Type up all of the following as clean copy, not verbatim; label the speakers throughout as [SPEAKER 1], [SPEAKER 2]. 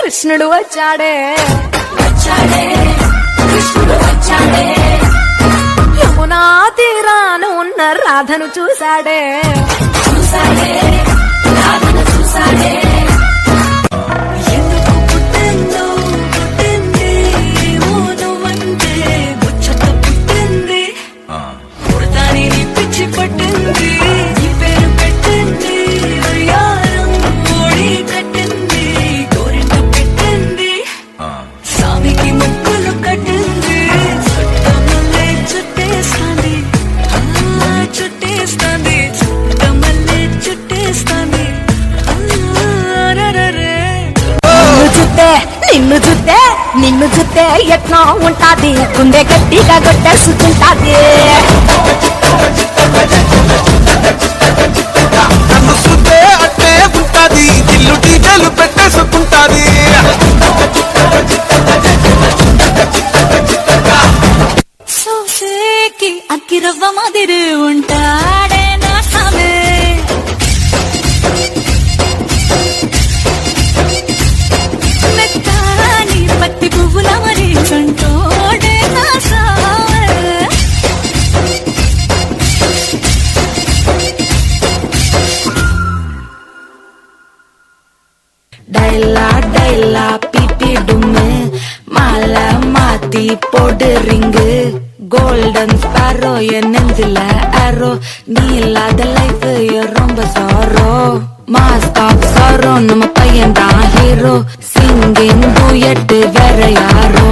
[SPEAKER 1] కృష్ణుడు వచ్చాడే యమునా తీరాన ఉన్న రాధను చూశాడే ఎందుకు పుట్టిందో పుట్టింది మోనువంటే ముచ్చట పుట్టింది పుడతాని పిచ్చి పట్టింది ఈ పేరు పెట్టింది వయ్యారం ఓడి కట్టింది గోరింట పెట్టింది స్వామికి ముక్కులు కట్టింది చుట్టమల్లే చుట్టేస్తాంది చుట్టేస్తాంది చుట్టమల్లే చుట్టేస్తాంది నిన్ను చూస్తే నిన్ను చూస్తే ఎట్లా ఉంటాది గుండె గట్టిగా కొట్టేసుకుంటాది
[SPEAKER 2] నన్ను చూస్తే అట్టే ఉంటాది ఇల్లు డీజలు పెట్టేసుకుంటాది
[SPEAKER 1] సోసేకి అక్కిరవ్వ మాదిరి ఉంటాడే నా సామే మెత్తాని పత్తి పువ్వుల మరి కంటోడే నా సామే డైలా డైలా పిపి డుmme மாலை மாத்தி போடு ரிங்கு கோல்டன் ஸ்பாரோ என் நெஞ்சில ஆரோ நீ இல்லாத லைஃப் ரொம்ப சாரோ மாஸ்க் ஆஃப் சாரோ நம்ம பையன் தான் ஹீரோ சிங்கிங் டூயட் வேற யாரோ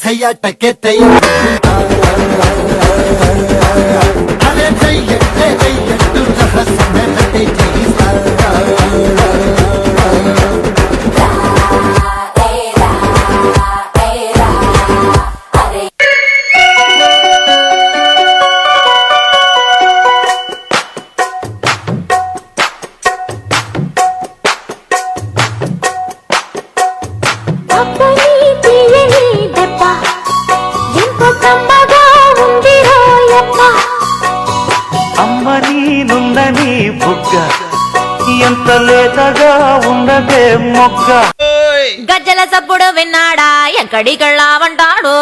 [SPEAKER 2] సయ్యటకే ఎంత లేతగా ఉన్నదే మొగ్గ
[SPEAKER 1] గజ్జల సప్పుడు విన్నాడా ఎక్కడికెళ్ళావంటాడు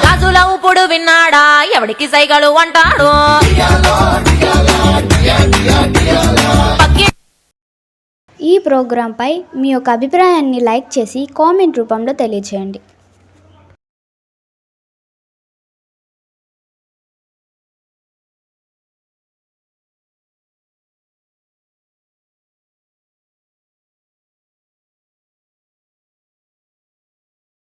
[SPEAKER 1] గాజుల ఉప్పుడు విన్నాడా ఎవడికి సైగలు అంటాడు
[SPEAKER 3] ఈ ప్రోగ్రాంపై మీ యొక్క అభిప్రాయాన్ని లైక్ చేసి కామెంట్ రూపంలో తెలియజేయండి.